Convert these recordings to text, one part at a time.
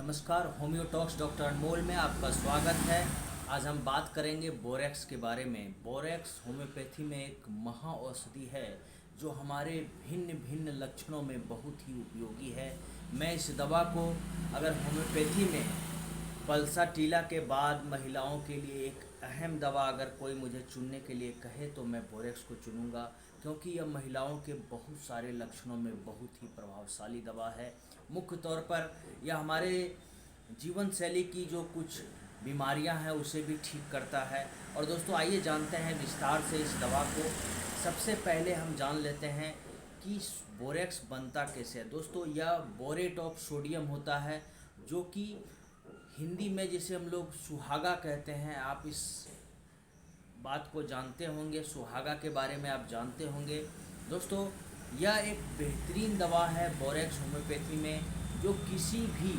नमस्कार, homeo talks doctor अनमोल में आपका स्वागत है। आज हम बात करेंगे बोरेक्स के बारे में। बोरेक्स होम्योपैथी में एक महा औषधि है जो हमारे भिन्न भिन्न लक्षणों में बहुत ही उपयोगी है। मैं इस दवा को अगर होम्योपैथी में पल्साटीला के बाद महिलाओं के लिए एक अहम दवा अगर कोई मुझे चुनने के लिए कहे तो मैं बोरेक्स को चुनूंगा, क्योंकि यह महिलाओं के बहुत सारे लक्षणों में बहुत ही प्रभावशाली दवा है। मुख्य तौर पर यह हमारे जीवन शैली की जो कुछ बीमारियां हैं उसे भी ठीक करता है। और दोस्तों, आइए जानते हैं विस्तार से इस दवा को। सबसे पहले हम जान लेते हैं कि बोरेक्स बनता कैसे है। दोस्तों, यह बोरेट ऑफ सोडियम होता है, जो कि हिंदी में जिसे हम लोग सुहागा कहते हैं। आप इस बात को जानते होंगे, सुहागा के बारे में आप जानते होंगे। दोस्तों, यह एक बेहतरीन दवा है बोरेक्स होम्योपैथी में, जो किसी भी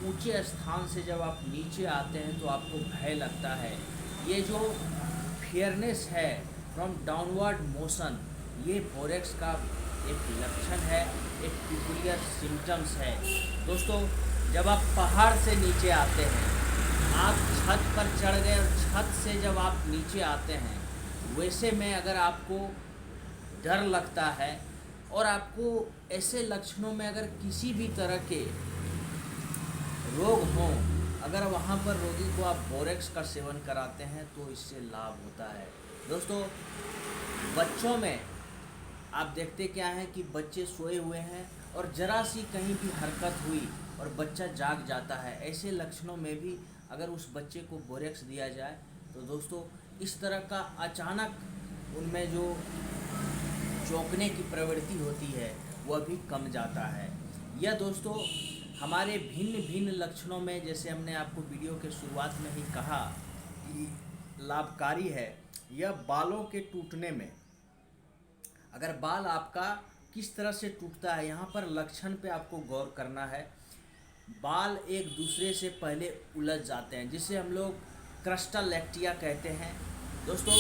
ऊंचे स्थान से जब आप नीचे आते हैं तो आपको भय लगता है। ये जो फेयरनेस है फ्रॉम डाउनवर्ड मोशन, ये बोरेक्स का एक लक्षण है, एक पिकुलियर सिम्टम्स है। दोस्तों, जब आप पहाड़ से नीचे आते हैं, आप छत पर चढ़ गए और छत से जब आप नीचे आते हैं, वैसे में अगर आपको डर लगता है और आपको ऐसे लक्षणों में अगर किसी भी तरह के रोग हों, अगर वहाँ पर रोगी को आप बोरेक्स का सेवन कराते हैं तो इससे लाभ होता है। दोस्तों, बच्चों में आप देखते क्या है कि बच्चे सोए हुए हैं और ज़रा सी कहीं भी हरकत हुई और बच्चा जाग जाता है। ऐसे लक्षणों में भी अगर उस बच्चे को बोरेक्स दिया जाए तो दोस्तों इस तरह का अचानक उनमें जो चौंकने की प्रवृत्ति होती है वह भी कम जाता है। यह दोस्तों हमारे भिन्न भिन्न लक्षणों में, जैसे हमने आपको वीडियो के शुरुआत में ही कहा कि लाभकारी है। यह बालों के टूटने में, अगर बाल आपका किस तरह से टूटता है, यहाँ पर लक्षण पे आपको गौर करना है। बाल एक दूसरे से पहले उलझ जाते हैं, जिसे हम लोग क्रस्टालेक्टिया कहते हैं। दोस्तों,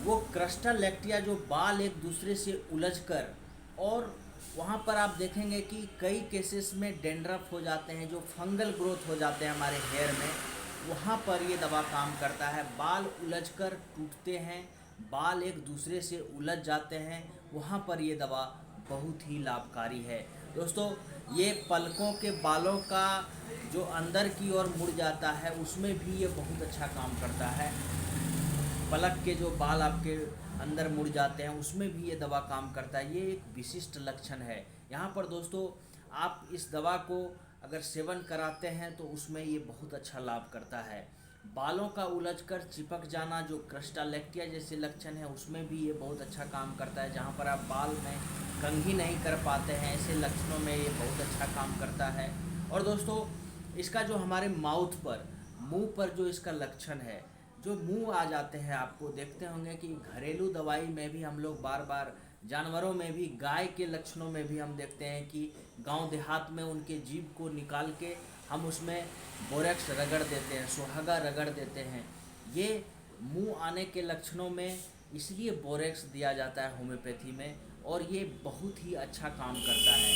वो क्रस्टालेक्टिया जो बाल एक दूसरे से उलझकर, और वहाँ पर आप देखेंगे कि कई केसेस में डेंड्रफ हो जाते हैं, जो फंगल ग्रोथ हो जाते हैं हमारे हेयर में, वहाँ पर ये दवा काम करता है। बाल उलझकर टूटते हैं, बाल एक दूसरे से उलझ जाते हैं, वहाँ पर ये दवा बहुत ही लाभकारी है। दोस्तों, ये पलकों के बालों का जो अंदर की ओर मुड़ जाता है उसमें भी ये बहुत अच्छा काम करता है। पलक के जो बाल आपके अंदर मुड़ जाते हैं उसमें भी ये दवा काम करता है। ये एक विशिष्ट लक्षण है। यहाँ पर दोस्तों, आप इस दवा को अगर सेवन कराते हैं तो उसमें ये बहुत अच्छा लाभ करता है। बालों का उलझकर चिपक जाना, जो क्रस्टालेक्टिया जैसे लक्षण है, उसमें भी ये बहुत अच्छा काम करता है। जहाँ पर आप बाल में कंघी नहीं कर पाते हैं, ऐसे लक्षणों में ये बहुत अच्छा काम करता है। और दोस्तों, इसका जो हमारे माउथ पर, मुंह पर जो इसका लक्षण है, जो मुंह आ जाते हैं, आपको देखते होंगे कि घरेलू दवाई में भी हम लोग बार बार, जानवरों में भी, गाय के लक्षणों में भी हम देखते हैं कि गांव देहात में उनके जीभ को निकाल के हम उसमें बोरेक्स रगड़ देते हैं, सुहागा रगड़ देते हैं। ये मुंह आने के लक्षणों में इसलिए बोरेक्स दिया जाता है होम्योपैथी में, और ये बहुत ही अच्छा काम करता है।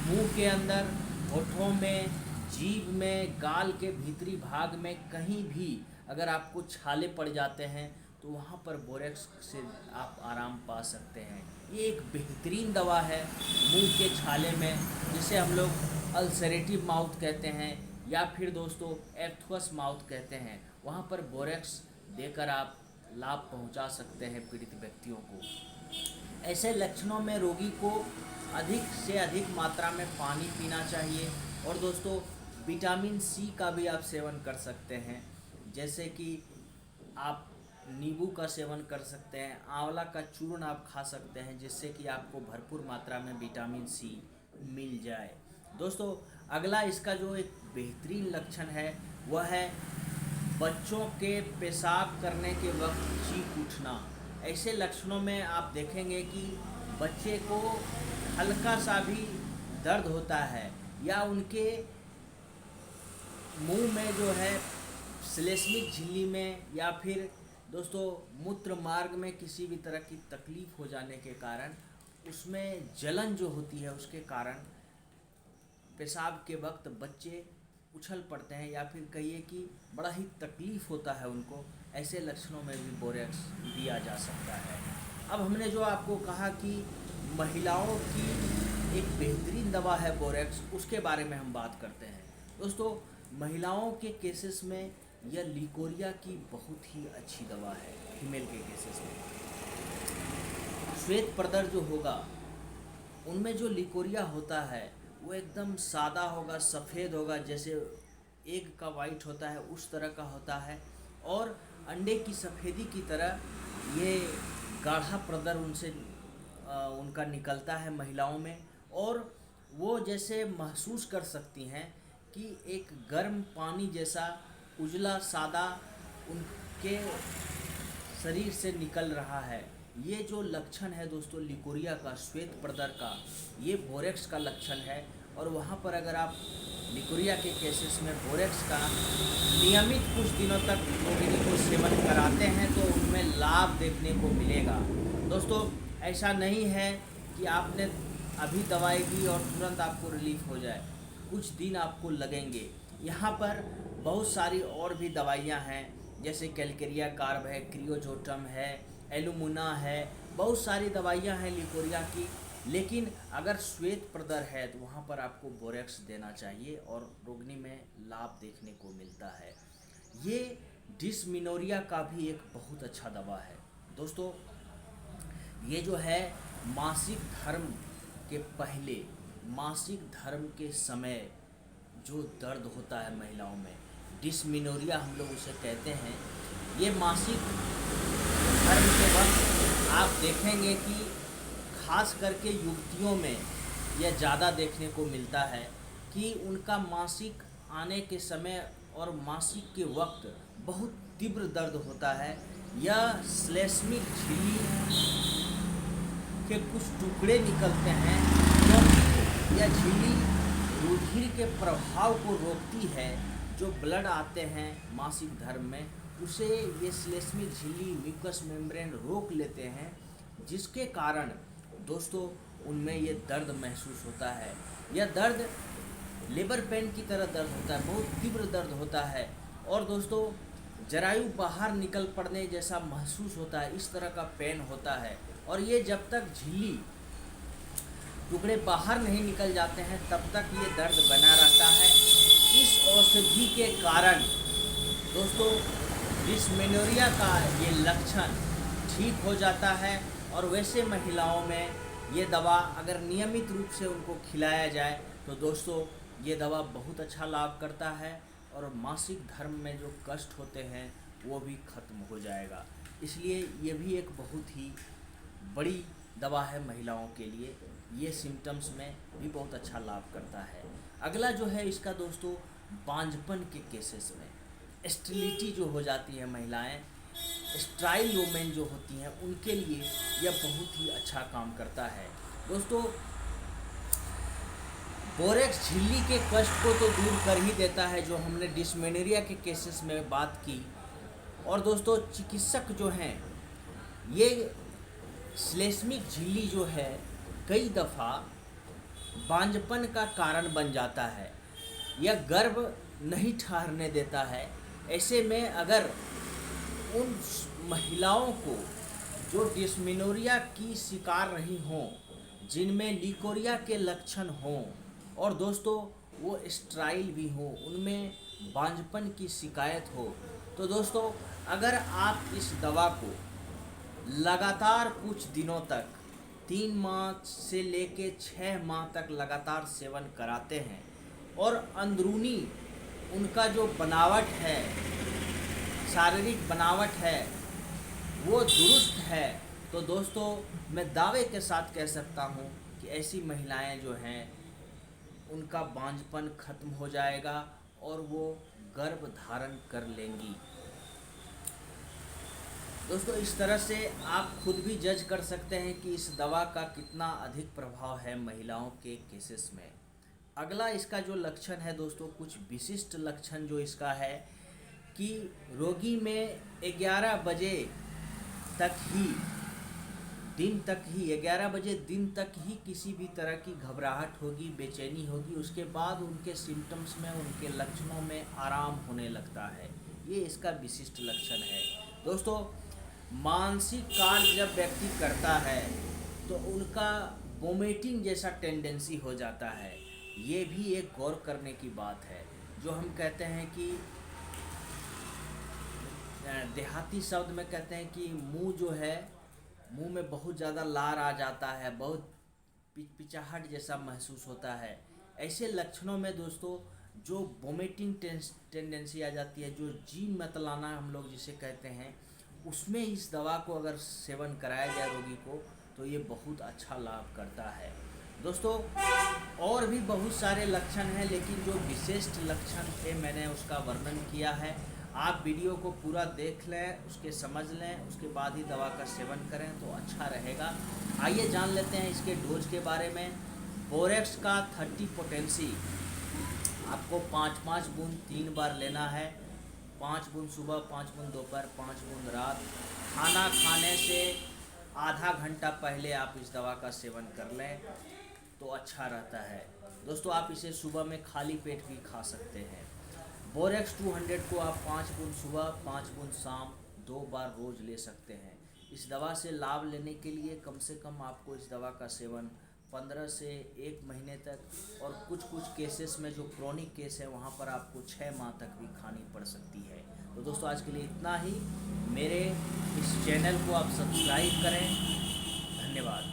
मुंह के अंदर, होठों में, जीभ में, गाल के भीतरी भाग में कहीं भी अगर आपको छाले पड़ जाते हैं तो वहाँ पर बोरेक्स से आप आराम पा सकते हैं। ये एक बेहतरीन दवा है मुंह के छाले में, जिसे हम लोग अल्सरेटिव माउथ कहते हैं, या फिर दोस्तों एर्थ्वस माउथ कहते हैं। वहाँ पर बोरेक्स देकर आप लाभ पहुँचा सकते हैं पीड़ित व्यक्तियों को। ऐसे लक्षणों में रोगी को अधिक से अधिक मात्रा में पानी पीना चाहिए। और दोस्तों, विटामिन सी का भी आप सेवन कर सकते हैं, जैसे कि आप नींबू का सेवन कर सकते हैं, आंवला का चूर्ण आप खा सकते हैं, जिससे कि आपको भरपूर मात्रा में विटामिन सी मिल जाए। दोस्तों, अगला इसका जो एक बेहतरीन लक्षण है वह है बच्चों के पेशाब करने के वक्त चीख उठना। ऐसे लक्षणों में आप देखेंगे कि बच्चे को हल्का सा भी दर्द होता है, या उनके मुंह में जो है श्लेष्मिक झिल्ली में, या फिर दोस्तों मूत्र मार्ग में किसी भी तरह की तकलीफ़ हो जाने के कारण उसमें जलन जो होती है, उसके कारण पेशाब के वक्त बच्चे उछल पड़ते हैं या फिर कहिए कि बड़ा ही तकलीफ़ होता है उनको, ऐसे लक्षणों में भी बोरेक्स दिया जा सकता है। अब हमने जो आपको कहा कि महिलाओं की एक बेहतरीन दवा है बोरेक्स, उसके बारे में हम बात करते हैं। दोस्तों, महिलाओं के केसेस में यह लिकोरिया की बहुत ही अच्छी दवा है। फीमेल के केसेस में श्वेत प्रदर जो होगा उनमें जो लिकोरिया होता है वो एकदम सादा होगा, सफ़ेद होगा, जैसे एग का वाइट होता है उस तरह का होता है, और अंडे की सफ़ेदी की तरह ये गाढ़ा प्रदर उनसे उनका निकलता है महिलाओं में, और वो जैसे महसूस कर सकती हैं कि एक गर्म पानी जैसा उजला सादा उनके शरीर से निकल रहा है। ये जो लक्षण है दोस्तों लिकोरिया का, श्वेत प्रदर का, ये बोरेक्स का लक्षण है। और वहाँ पर अगर आप लिकोरिया के केसेस में बोरेक्स का नियमित कुछ दिनों तक रोगिणी को सेवन कराते हैं तो उनमें लाभ देखने को मिलेगा। दोस्तों, ऐसा नहीं है कि आपने अभी दवाई दी और तुरंत आपको रिलीफ हो जाए, कुछ दिन आपको लगेंगे। यहाँ पर बहुत सारी और भी दवाइयाँ हैं, जैसे कैलकेरिया कार्ब है, क्रियोजोटम है, एलुमुना है, बहुत सारी दवाइयाँ हैं लिकोरिया की। लेकिन अगर श्वेत प्रदर है तो वहाँ पर आपको बोरेक्स देना चाहिए और रोगिणी में लाभ देखने को मिलता है। ये डिस्मिनोरिया का भी एक बहुत अच्छा दवा है। दोस्तों, ये जो है मासिक धर्म के पहले, मासिक धर्म के समय जो दर्द होता है महिलाओं में, डिस्मिनोरिया हम लोग उसे कहते हैं। ये मासिक धर्म के वक्त आप देखेंगे कि खास करके युवतियों में यह ज़्यादा देखने को मिलता है कि उनका मासिक आने के समय और मासिक के वक्त बहुत तीव्र दर्द होता है। यह श्लेष्मिक झिल्ली के कुछ टुकड़े निकलते हैं, क्योंकि यह झिल्ली रुधिर के प्रभाव को रोकती है। जो ब्लड आते हैं मासिक धर्म में, उसे ये श्लेष्मिक झिल्ली म्यूकस मेम्ब्रेन रोक लेते हैं, जिसके कारण दोस्तों उनमें ये दर्द महसूस होता है। यह दर्द लेबर पेन की तरह दर्द होता है, बहुत तीव्र दर्द होता है, और दोस्तों जरायु बाहर निकल पड़ने जैसा महसूस होता है, इस तरह का पेन होता है। और ये जब तक झिल्ली टुकड़े बाहर नहीं निकल जाते हैं तब तक ये दर्द बना रहता है। इस औषधि के कारण दोस्तों डिस्मेनोरिया का ये लक्षण ठीक हो जाता है। और वैसे महिलाओं में ये दवा अगर नियमित रूप से उनको खिलाया जाए तो दोस्तों ये दवा बहुत अच्छा लाभ करता है, और मासिक धर्म में जो कष्ट होते हैं वो भी ख़त्म हो जाएगा। इसलिए ये भी एक बहुत ही बड़ी दवा है महिलाओं के लिए। ये सिम्टम्स में भी बहुत अच्छा लाभ करता है। अगला जो है इसका दोस्तों बांझपन के केसेस में, स्टेरिलिटी जो हो जाती है महिलाएं, स्ट्राइल वुमेन जो होती हैं, उनके लिए यह बहुत ही अच्छा काम करता है। दोस्तों, बोरेक्स झिल्ली के कष्ट को तो दूर कर ही देता है, जो हमने डिस्मेनोरिया के केसेस में बात की। और दोस्तों चिकित्सक जो हैं, ये श्लेष्मिक झिल्ली जो है कई दफ़ा बांझपन का कारण बन जाता है, यह गर्भ नहीं ठहरने देता है। ऐसे में अगर उन महिलाओं को जो डिस्मेनोरिया की शिकार रही हों, जिनमें लिकोरिया के लक्षण हों, और दोस्तों वो स्ट्राइल भी हों, उनमें बांझपन की शिकायत हो, तो दोस्तों अगर आप इस दवा को लगातार कुछ दिनों तक 3 माह से लेके 6 माह तक लगातार सेवन कराते हैं, और अंदरूनी उनका जो बनावट है, शारीरिक बनावट है, वो दुरुस्त है, तो दोस्तों मैं दावे के साथ कह सकता हूँ कि ऐसी महिलाएं जो हैं उनका बांझपन खत्म हो जाएगा और वो गर्भ धारण कर लेंगी। दोस्तों इस तरह से आप खुद भी जज कर सकते हैं कि इस दवा का कितना अधिक प्रभाव है महिलाओं के केसेस में। अगला इसका जो लक्षण है दोस्तों, कुछ विशिष्ट लक्षण जो इसका है कि रोगी में 11 बजे तक ही दिन तक ही 11 बजे दिन तक ही किसी भी तरह की घबराहट होगी, बेचैनी होगी, उसके बाद उनके सिम्टम्स में, उनके लक्षणों में आराम होने लगता है। ये इसका विशिष्ट लक्षण है। दोस्तों, मानसिक कार्य जब व्यक्ति करता है तो उनका वोमिटिंग जैसा टेंडेंसी हो जाता है। ये भी एक गौर करने की बात है। जो हम कहते हैं कि देहाती शब्द में कहते हैं कि मुंह जो है, मुंह में बहुत ज़्यादा लार आ जाता है, बहुत पिचपिचाहट जैसा महसूस होता है। ऐसे लक्षणों में दोस्तों जो वोमिटिंग टेंडेंसी आ जाती है, जो जी मतलाना हम लोग जिसे कहते हैं, उसमें इस दवा को अगर सेवन कराया जाए रोगी को तो ये बहुत अच्छा लाभ करता है। दोस्तों, और भी बहुत सारे लक्षण हैं, लेकिन जो विशिष्ट लक्षण थे मैंने उसका वर्णन किया है। आप वीडियो को पूरा देख लें, उसके समझ लें, उसके बाद ही दवा का सेवन करें तो अच्छा रहेगा। आइए जान लेते हैं इसके डोज के बारे में। बोरेक्स का 30 पोटेंसी आपको 5-5 बूंद 3 बार लेना है। 5 बूंद सुबह, 5 बूंद दोपहर, 5 बूंद रात। खाना खाने से आधा घंटा पहले आप इस दवा का सेवन कर लें तो अच्छा रहता है। दोस्तों, आप इसे सुबह में खाली पेट भी खा सकते हैं। बोरेक्स 200 को आप 5 बूंद सुबह, 5 बूंद शाम, 2 बार रोज़ ले सकते हैं। इस दवा से लाभ लेने के लिए कम से कम आपको इस दवा का सेवन 15 से 1 महीने तक, और कुछ केसेस में जो क्रोनिक केस है वहाँ पर आपको 6 माह तक भी खानी पड़ सकती है। तो दोस्तों, आज के लिए इतना ही। मेरे इस चैनल को आप सब्सक्राइब करें। धन्यवाद।